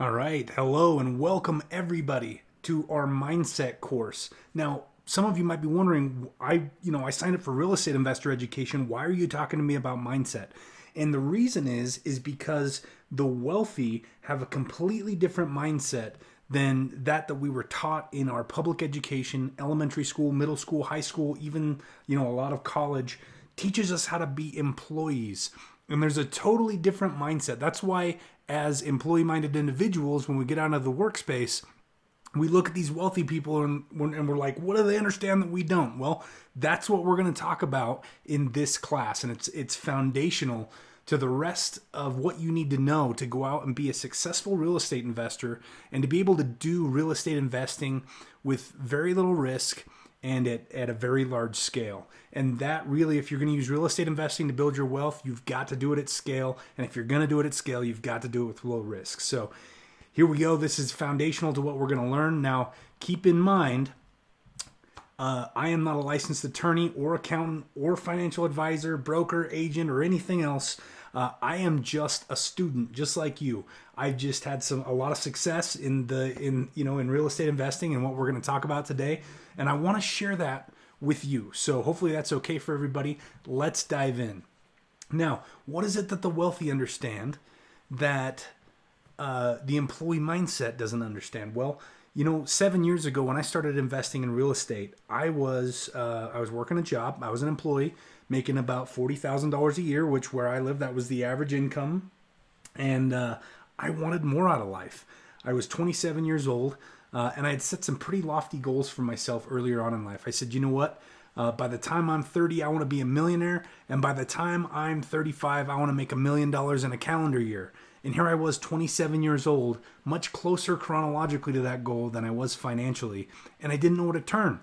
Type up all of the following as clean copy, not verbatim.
All right. Hello and welcome everybody to our mindset course. Now, some of you might be wondering, I signed up for real estate investor education. Why are you talking to me about mindset? And the reason is because the wealthy have a completely different mindset than that we were taught in our public education, elementary school, middle school, high school, even, a lot of college teaches us how to be employees. And there's a totally different mindset. That's why, as employee minded individuals, when we get out of the workspace, we look at these wealthy people and we're like, what do they understand that we don't? Well, that's what we're going to talk about in this class. And it's foundational to the rest of what you need to know to go out and be a successful real estate investor and to be able to do real estate investing with very little risk and at a very large scale. And that really, if you're going to use real estate investing to build your wealth, you've got to do it at scale. And if you're going to do it at scale, you've got to do it with low risk. So here we go. This is foundational to what we're going to learn. Now, keep in mind, I am not a licensed attorney or accountant or financial advisor, broker, agent, or anything else. I am just a student, just like you. I've just had a lot of success in real estate investing and what we're going to talk about today, and I want to share that with you. So hopefully that's okay for everybody. Let's dive in. Now, what is it that the wealthy understand that the employee mindset doesn't understand? Well, 7 years ago when I started investing in real estate, I was working a job. I was an employee making about $40,000 a year, which where I live, that was the average income. And I wanted more out of life. I was 27 years old, and I had set some pretty lofty goals for myself earlier on in life. I said, you know what? By the time I'm 30, I want to be a millionaire. And by the time I'm 35, I want to make $1 million in a calendar year. And here I was, 27 years old, much closer chronologically to that goal than I was financially. And I didn't know where to turn.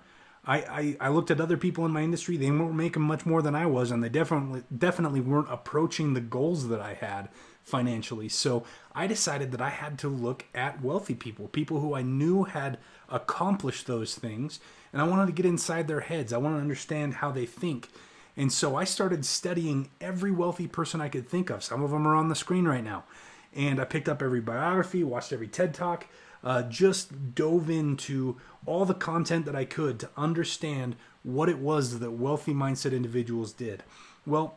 I looked at other people in my industry. They weren't making much more than I was, and they definitely weren't approaching the goals that I had financially. So I decided that I had to look at wealthy people who I knew had accomplished those things, and I wanted to get inside their heads. I wanted to understand how they think. And so I started studying every wealthy person I could think of. Some of them are on the screen right now. And I picked up every biography, watched every TED Talk, just dove into all the content that I could to understand what it was that wealthy mindset individuals did. Well,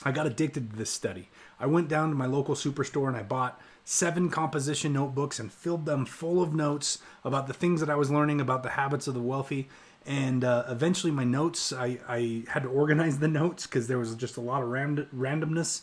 I got addicted to this study. I went down to my local superstore and I bought 7 composition notebooks and filled them full of notes about the things that I was learning about the habits of the wealthy. And eventually my notes, I had to organize the notes because there was just a lot of randomness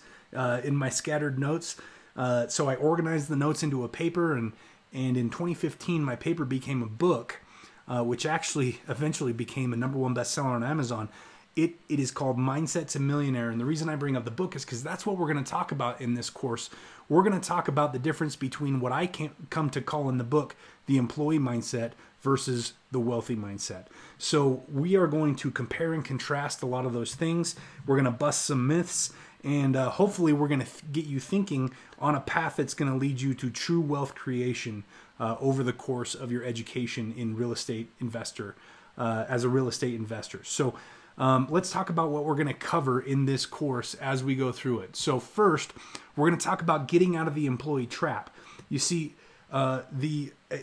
in my scattered notes. So I organized the notes into a paper, and in 2015, my paper became a book, which actually eventually became a #1 bestseller on Amazon. It is called Mindset to Millionaire, and the reason I bring up the book is because that's what we're going to talk about in this course. We're going to talk about the difference between what I come to call in the book the employee mindset versus the wealthy mindset. So we are going to compare and contrast a lot of those things. We're going to bust some myths. And hopefully we're going to get you thinking on a path that's going to lead you to true wealth creation over the course of your education in real estate investor, as a real estate investor. So let's talk about what we're going to cover in this course as we go through it. So first, we're going to talk about getting out of the employee trap. You see,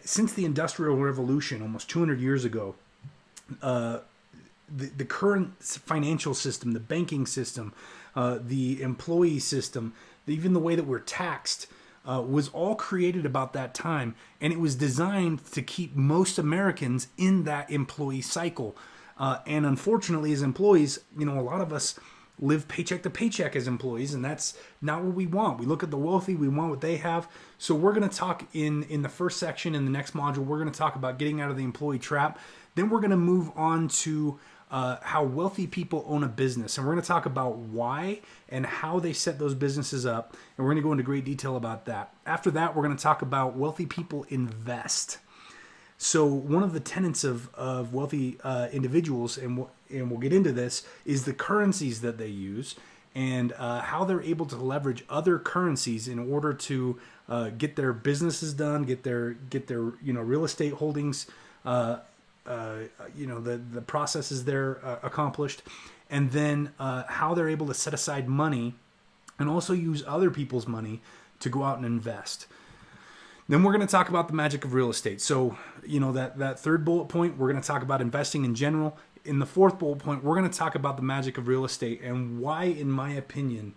since the Industrial Revolution almost 200 years ago, the current financial system, the banking system, the employee system, even the way that we're taxed, was all created about that time. And it was designed to keep most Americans in that employee cycle. And unfortunately, as employees, a lot of us live paycheck to paycheck as employees, and that's not what we want. We look at the wealthy, we want what they have. So we're going to talk in the first section, in the next module, we're going to talk about getting out of the employee trap. Then we're going to move on to how wealthy people own a business. And we're going to talk about why and how they set those businesses up. And we're going to go into great detail about that. After that, we're going to talk about wealthy people invest. So one of the tenets of wealthy individuals, and we'll get into this, is the currencies that they use and how they're able to leverage other currencies in order to get their businesses done, get their real estate holdings the processes there accomplished, and then how they're able to set aside money and also use other people's money to go out and invest. Then we're going to talk about the magic of real estate. So, that third bullet point, we're going to talk about investing in general. In the fourth bullet point, we're going to talk about the magic of real estate and why, in my opinion,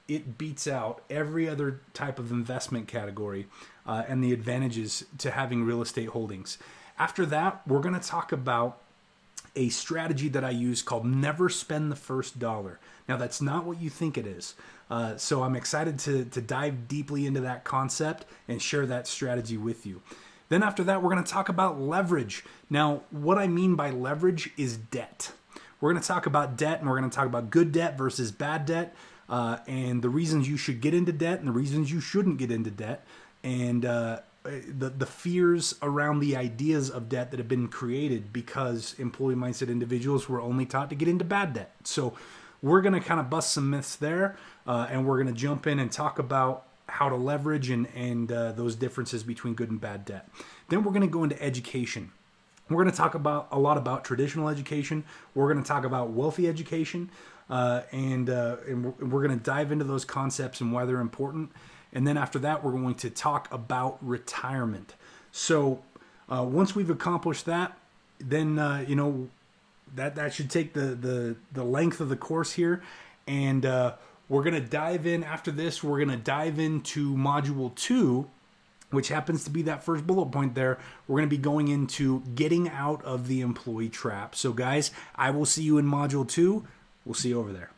it beats out every other type of investment category and the advantages to having real estate holdings. After that, we're going to talk about a strategy that I use called never spend the first dollar. Now, that's not what you think it is. So I'm excited to dive deeply into that concept and share that strategy with you. Then after that, we're going to talk about leverage. Now, what I mean by leverage is debt. We're going to talk about debt, and we're going to talk about good debt versus bad debt, and the reasons you should get into debt and the reasons you shouldn't get into debt, and the fears around the ideas of debt that have been created because employee mindset individuals were only taught to get into bad debt. So we're going to kind of bust some myths there, and we're going to jump in and talk about how to leverage and those differences between good and bad debt. Then we're going to go into education. We're going to talk about a lot about traditional education. We're going to talk about wealthy education, and we're going to dive into those concepts and why they're important. And then after that, we're going to talk about retirement. So once we've accomplished that, then that should take the length of the course here, and we're going to dive in after this. We're going to dive into module 2, which happens to be that first bullet point there. We're going to be going into getting out of the employee trap. So guys, I will see you in module 2. We'll see you over there.